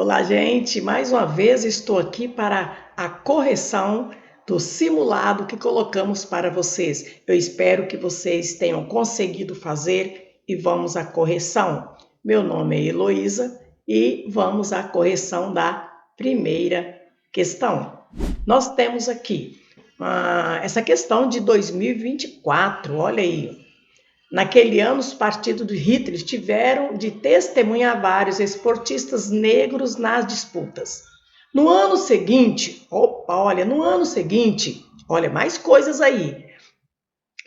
Olá, gente! Mais uma vez estou aqui para a correção do simulado que colocamos para vocês. Eu espero que vocês tenham conseguido fazer e vamos à correção. Meu nome é Heloísa e vamos à correção da primeira questão. Nós temos aqui essa questão de 2024, olha aí. Naquele ano, os partidos de Hitler tiveram de testemunhar vários esportistas negros nas disputas. No ano seguinte, olha, mais coisas aí.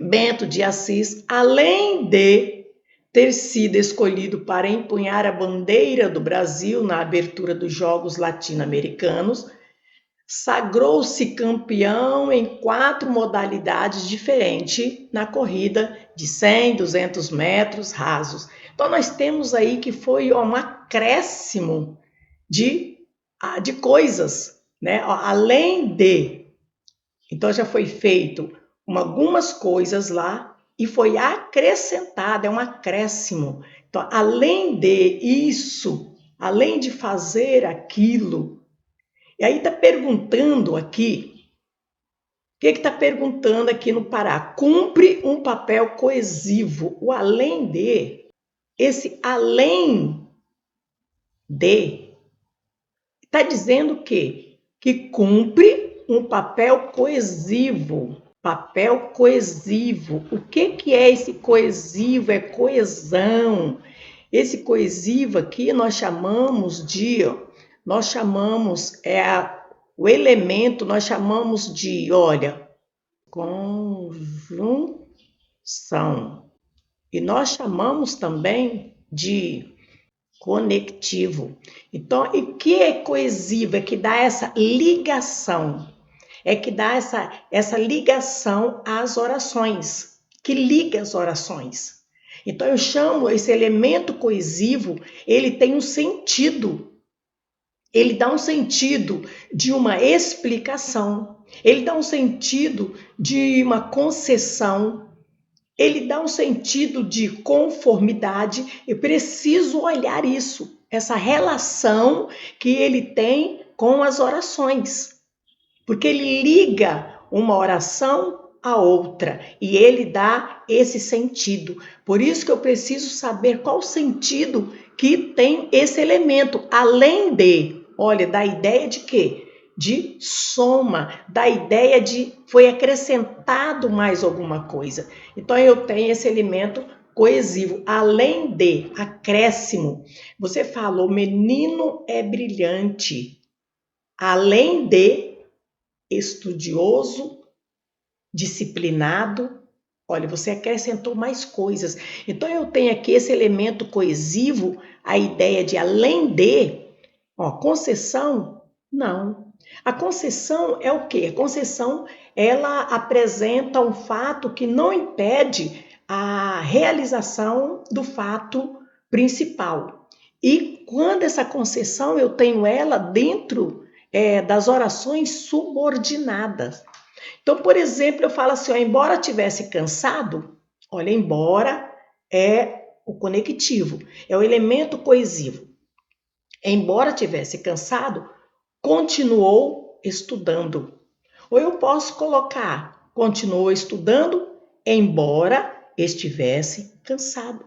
Bento de Assis, além de ter sido escolhido para empunhar a bandeira do Brasil na abertura dos Jogos Latino-Americanos, sagrou-se campeão em 4 modalidades diferentes na corrida de 100, 200 metros rasos. Então, nós temos aí que foi um acréscimo de coisas, né? Além de... Então, já foi feito algumas coisas lá e foi acrescentado, é um acréscimo. Então, além de isso, além de fazer aquilo... E aí está perguntando aqui, o que está perguntando aqui no Pará? Cumpre um papel coesivo. O além de, esse além de, está dizendo o quê? Que cumpre um papel coesivo. Papel coesivo. O que é esse coesivo? É coesão. Esse coesivo aqui nós chamamos de... o elemento, nós chamamos de, olha, conjunção. E nós chamamos também de conectivo. Então, o que é coesivo? É que dá essa ligação. É que dá essa ligação às orações, que liga as orações. Então, eu chamo esse elemento coesivo, ele tem um sentido. Ele dá um sentido de uma explicação, ele dá um sentido de uma concessão, ele dá um sentido de conformidade. Eu preciso olhar isso, essa relação que ele tem com as orações, porque ele liga uma oração a outra e ele dá esse sentido. Por isso que eu preciso saber qual o sentido que tem esse elemento, além de... Olha, da ideia de quê? De soma, da ideia de foi acrescentado mais alguma coisa. Então, eu tenho esse elemento coesivo, além de acréscimo. Você falou, menino é brilhante, além de estudioso, disciplinado. Olha, você acrescentou mais coisas. Então, eu tenho aqui esse elemento coesivo, a ideia de além de... concessão? Não. A concessão é o quê? A concessão, ela apresenta um fato que não impede a realização do fato principal. E quando essa concessão, eu tenho ela dentro das orações subordinadas. Então, por exemplo, eu falo assim, embora tivesse cansado, olha, embora é o conectivo, é o elemento coesivo. Embora tivesse cansado, continuou estudando. Ou eu posso colocar, continuou estudando, embora estivesse cansado.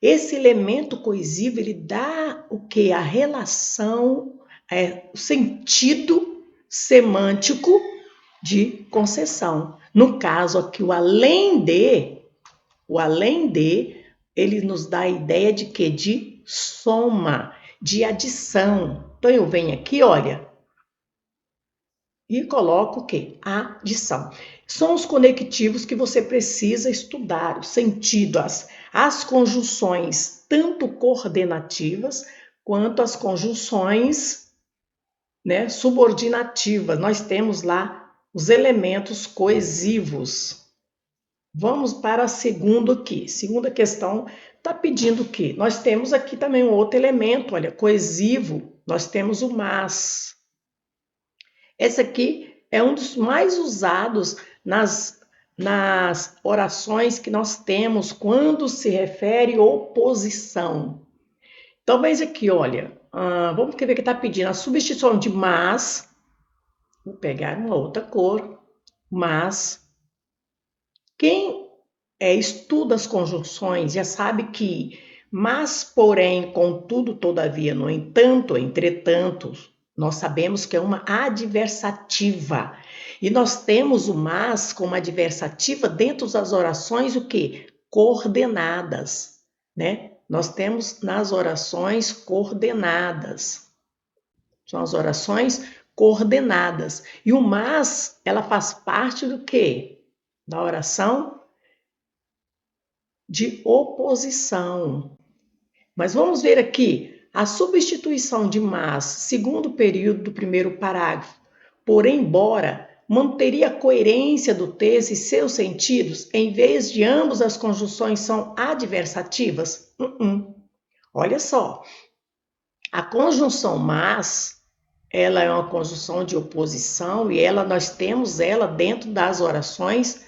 Esse elemento coesivo, ele dá o quê? A relação, o sentido semântico de concessão. No caso aqui, o além de, ele nos dá a ideia de quê? De soma, de adição. Então, eu venho aqui, olha, e coloco o quê? Adição. São os conectivos que você precisa estudar, o sentido, as conjunções, tanto coordenativas, quanto as conjunções, né, subordinativas. Nós temos lá os elementos coesivos. Vamos para a segunda aqui. Segunda questão está pedindo o quê? Nós temos aqui também um outro elemento, olha, coesivo. Nós temos o mas. Esse aqui é um dos mais usados nas orações que nós temos quando se refere à oposição. Então, veja aqui, olha, Vamos ver o que está pedindo. A substituição de mas. Vou pegar uma outra cor. Mas. Quem estuda as conjunções já sabe que mas, porém, contudo, todavia, no entanto, entretanto, nós sabemos que é uma adversativa. E nós temos o mas como adversativa dentro das orações o quê? Coordenadas, né? Nós temos nas orações coordenadas. São as orações coordenadas. E o mas, ela faz parte do quê? Da oração de oposição. Mas vamos ver aqui a substituição de mas, segundo período do primeiro parágrafo, por embora, manteria a coerência do texto e seus sentidos, em vez de ambas as conjunções são adversativas? Olha só, a conjunção mas, ela é uma conjunção de oposição e nós temos ela dentro das orações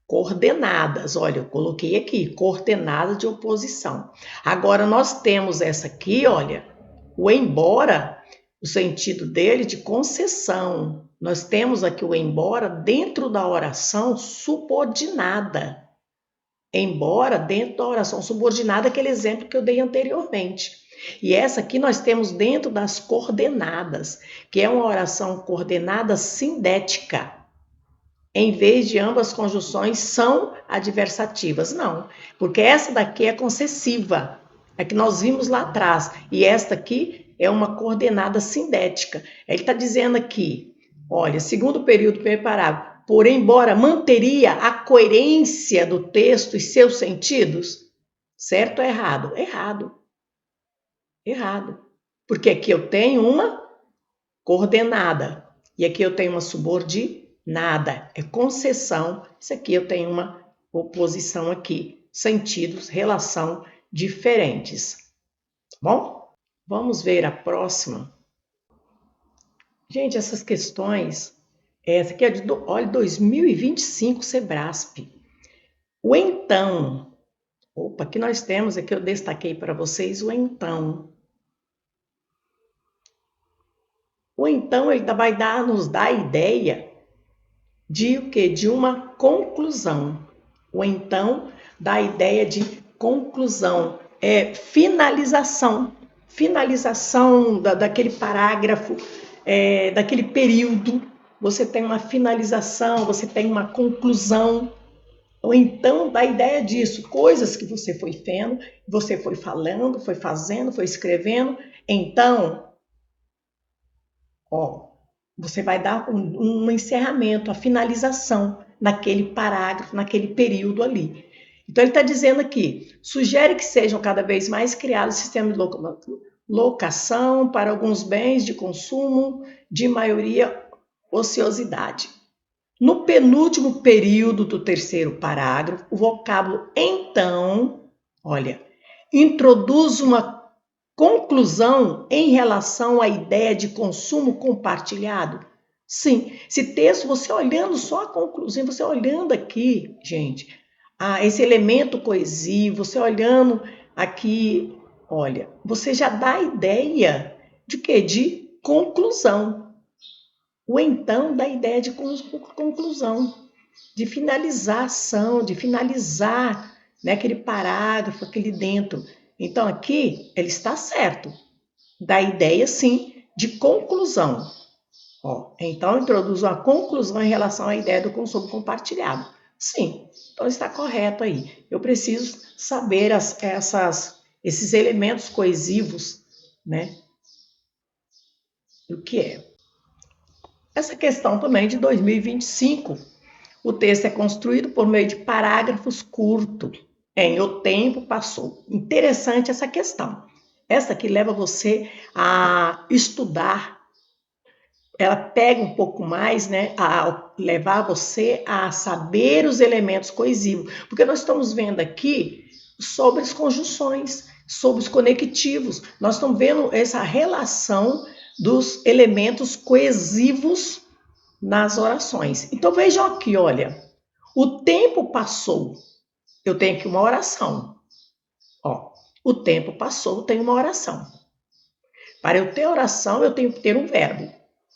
coordenadas. Olha, eu coloquei aqui, coordenada de oposição. Agora, nós temos essa aqui, olha, o embora, o sentido dele de concessão. Nós temos aqui o embora dentro da oração subordinada. Embora dentro da oração subordinada, aquele exemplo que eu dei anteriormente. E essa aqui nós temos dentro das coordenadas, que é uma oração coordenada sindética. Em vez de ambas conjunções são adversativas. Não, porque essa daqui é concessiva, é que nós vimos lá atrás. E esta aqui é uma coordenada sindética. Ele está dizendo aqui, olha, segundo período, primeiro parágrafo, porém, embora manteria a coerência do texto e seus sentidos, certo ou errado? Errado. Errado. Porque aqui eu tenho uma coordenada e aqui eu tenho uma subordinada, é concessão. Isso aqui eu tenho uma oposição aqui, sentidos, relação diferentes. Tá bom? Vamos ver a próxima. Gente, essas questões, essa aqui é de 2025 Sebrasp. O então, aqui nós temos, aqui eu destaquei para vocês o então. O então, ele vai nos dar a ideia de o quê? De uma conclusão. O então dá a ideia de conclusão, finalização. Finalização daquele parágrafo, daquele período. Você tem uma finalização, você tem uma conclusão. Ou então dá a ideia disso, coisas que você foi vendo, você foi falando, foi fazendo, foi escrevendo. Então, você vai dar um encerramento, a finalização naquele parágrafo, naquele período ali. Então, ele está dizendo aqui, sugere que sejam cada vez mais criados sistemas de locação para alguns bens de consumo de maioria ociosidade. No penúltimo período do terceiro parágrafo, o vocábulo então, olha, introduz uma conclusão em relação à ideia de consumo compartilhado? Sim, esse texto, você olhando só a conclusão, você olhando aqui, gente, esse elemento coesivo, você olhando aqui, olha, você já dá a ideia de quê? De conclusão. O então dá a ideia de conclusão, de finalizar a ação, de finalizar, né, aquele parágrafo, aquele dentro. Então, aqui, ele está certo. Dá a ideia, sim, de conclusão. Então, introduz uma conclusão em relação à ideia do consumo compartilhado. Sim, então está correto aí. Eu preciso saber esses elementos coesivos, né? O que é? Essa questão também de 2025. O texto é construído por meio de parágrafos curtos. O tempo passou. Interessante essa questão. Essa aqui leva você a estudar. Ela pega um pouco mais, né, a levar você a saber os elementos coesivos. Porque nós estamos vendo aqui sobre as conjunções, sobre os conectivos. Nós estamos vendo essa relação dos elementos coesivos nas orações. Então vejam aqui, olha, o tempo passou, eu tenho aqui uma oração. O tempo passou, tem uma oração. Para eu ter oração, eu tenho que ter um verbo.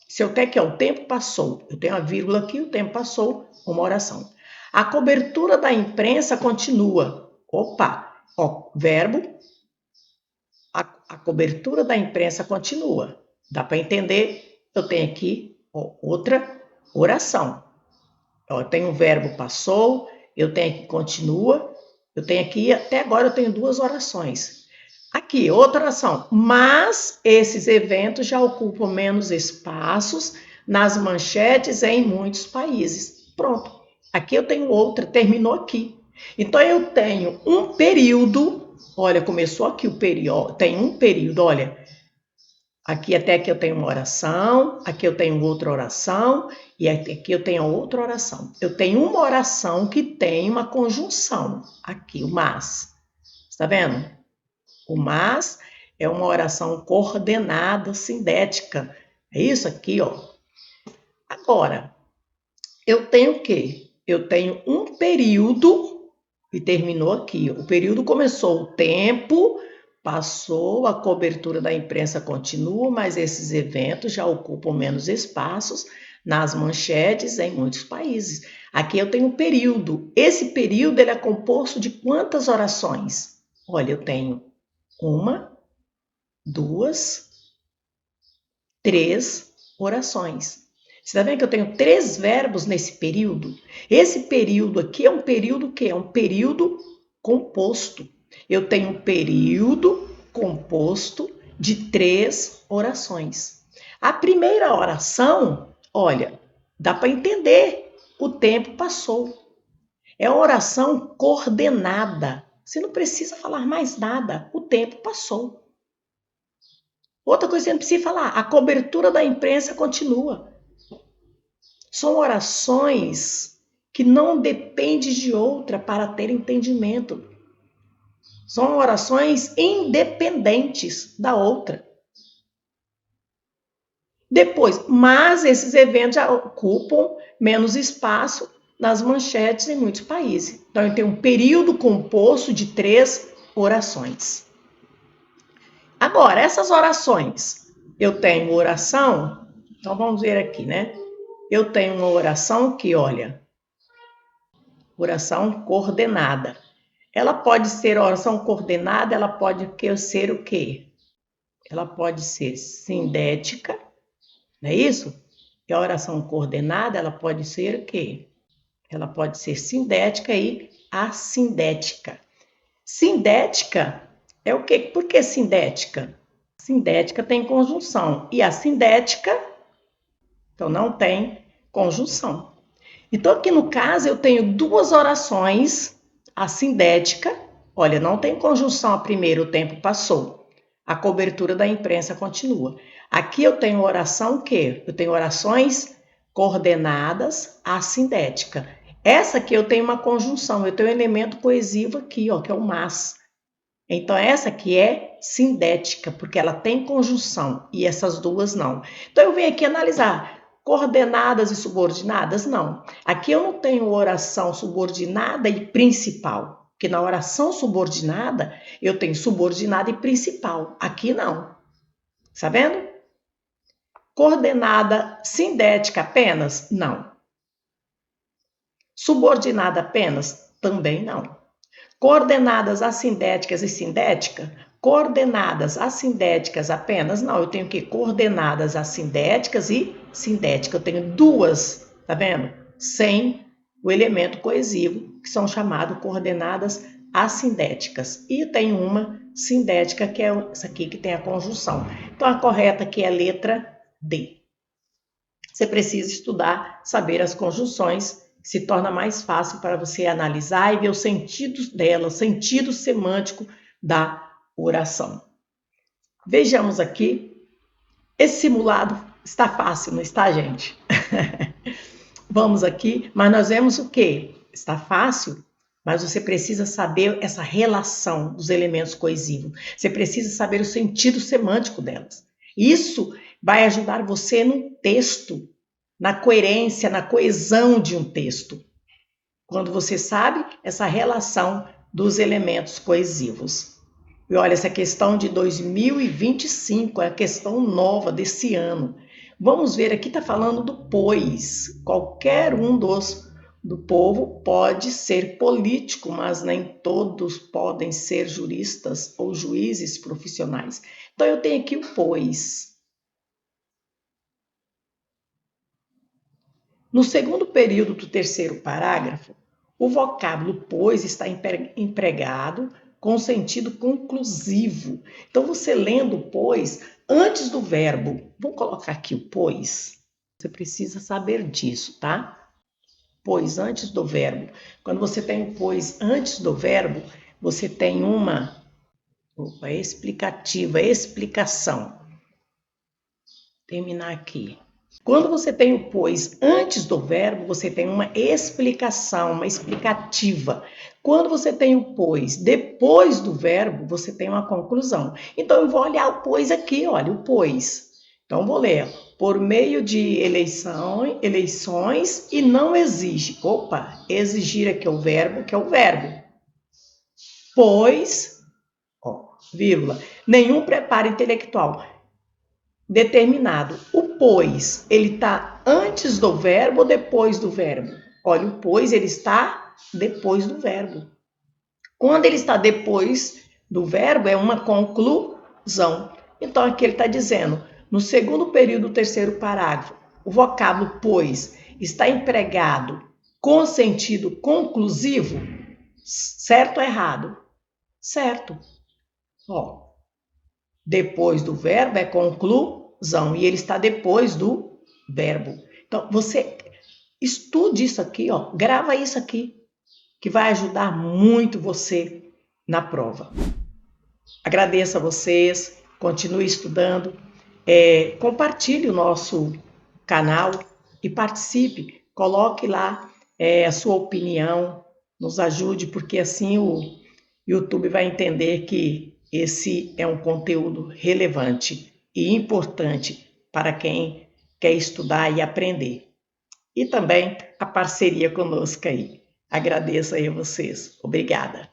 Se eu tenho aqui, ó, o tempo passou, eu tenho a vírgula aqui, o tempo passou, uma oração. A cobertura da imprensa continua. Opa, ó, verbo, a cobertura da imprensa continua. Dá para entender? Eu tenho aqui, ó, outra oração. Ó, eu tenho o verbo passou, eu tenho aqui continua, eu tenho aqui, até agora eu tenho duas orações. Aqui, outra oração. Mas esses eventos já ocupam menos espaços nas manchetes em muitos países. Pronto. Aqui eu tenho outra, terminou aqui. Então eu tenho um período, olha, começou aqui o período, tem um período, olha. Aqui até que eu tenho uma oração, aqui eu tenho outra oração e aqui eu tenho outra oração. Eu tenho uma oração que tem uma conjunção. Aqui, o mas. Está vendo? O mas é uma oração coordenada, sindética. É isso aqui, ó. Agora, eu tenho o quê? Eu tenho um período e terminou aqui. O período começou o tempo, passou, a cobertura da imprensa continua, mas esses eventos já ocupam menos espaços nas manchetes em muitos países. Aqui eu tenho um período. Esse período ele é composto de quantas orações? Olha, eu tenho uma, duas, três orações. Você está vendo que eu tenho três verbos nesse período? Esse período aqui é um período que é um período composto. Eu tenho um período composto de três orações. A primeira oração, olha, dá para entender. O tempo passou. É uma oração coordenada. Você não precisa falar mais nada. O tempo passou. Outra coisa que você não precisa falar, a cobertura da imprensa continua. São orações que não dependem de outra para ter entendimento. São orações independentes da outra. Depois, mas esses eventos já ocupam menos espaço nas manchetes em muitos países. Então, eu tenho um período composto de três orações. Agora, essas orações, eu tenho oração, então vamos ver aqui, né? Eu tenho uma oração que, olha, oração coordenada. Ela pode ser oração coordenada, ela pode ser o quê? Ela pode ser sindética, não é isso? E a oração coordenada, ela pode ser o quê? Ela pode ser sindética e assindética. Sindética é o quê? Por que sindética? Sindética tem conjunção e assindética, então não tem conjunção. Então aqui no caso eu tenho duas orações, a sindética, olha, não tem conjunção a primeira, o tempo passou. A cobertura da imprensa continua. Aqui eu tenho oração que? Eu tenho orações coordenadas assindética. Essa aqui eu tenho uma conjunção, eu tenho um elemento coesivo aqui, ó, que é o mas. Então, essa aqui é sindética, porque ela tem conjunção e essas duas não. Então, eu venho aqui analisar coordenadas e subordinadas? Não. Aqui eu não tenho oração subordinada e principal, porque na oração subordinada eu tenho subordinada e principal. Aqui não. Tá vendo? Coordenada sindética apenas? Não. Subordinada apenas? Também não. Coordenadas assindéticas e sindética? Coordenadas assindéticas apenas? Não, eu tenho que coordenadas assindéticas e sindética. Eu tenho duas, tá vendo? Sem o elemento coesivo, que são chamadas coordenadas assindéticas. E tem uma sindética, que é essa aqui que tem a conjunção. Então, a correta aqui é a letra D. Você precisa estudar, saber as conjunções, se torna mais fácil para você analisar e ver os sentidos dela, o sentido semântico da oração. Vejamos aqui, esse simulado está fácil, não está, gente? Vamos aqui, mas nós vemos o quê? Está fácil, mas você precisa saber essa relação dos elementos coesivos. Você precisa saber o sentido semântico delas. Isso vai ajudar você no texto, na coerência, na coesão de um texto. Quando você sabe essa relação dos elementos coesivos. E olha, essa questão de 2025 é a questão nova desse ano. Vamos ver aqui, está falando do pois. Qualquer um do povo pode ser político, mas nem todos podem ser juristas ou juízes profissionais. Então eu tenho aqui o pois. No segundo período do terceiro parágrafo, o vocábulo pois está empregado com sentido conclusivo. Então, você lendo pois antes do verbo, vou colocar aqui o pois. Você precisa saber disso, tá? Pois antes do verbo. Quando você tem o pois antes do verbo, você tem uma explicação. Terminar aqui. Quando você tem o pois antes do verbo, você tem uma explicação, uma explicativa. Quando você tem o pois depois do verbo, você tem uma conclusão. Então, eu vou olhar o pois aqui, olha, o pois. Então, vou ler. Por meio de eleições e não exige. Opa, exigir aqui é o verbo, que é o verbo. Pois, vírgula, nenhum preparo intelectual determinado. O pois, ele está antes do verbo ou depois do verbo? Olha, o pois, ele está depois do verbo. Quando ele está depois do verbo, é uma conclusão. Então, aqui ele está dizendo, no segundo período do terceiro parágrafo, o vocábulo pois está empregado com sentido conclusivo? Certo ou errado? Certo. Depois do verbo é conclusão e ele está depois do verbo. Então, você estude isso aqui, grava isso aqui, que vai ajudar muito você na prova. Agradeço a vocês, continue estudando, compartilhe o nosso canal e participe, coloque lá a sua opinião, nos ajude, porque assim o YouTube vai entender que esse é um conteúdo relevante e importante para quem quer estudar e aprender. E também a parceria conosco aí. Agradeço aí a vocês. Obrigada.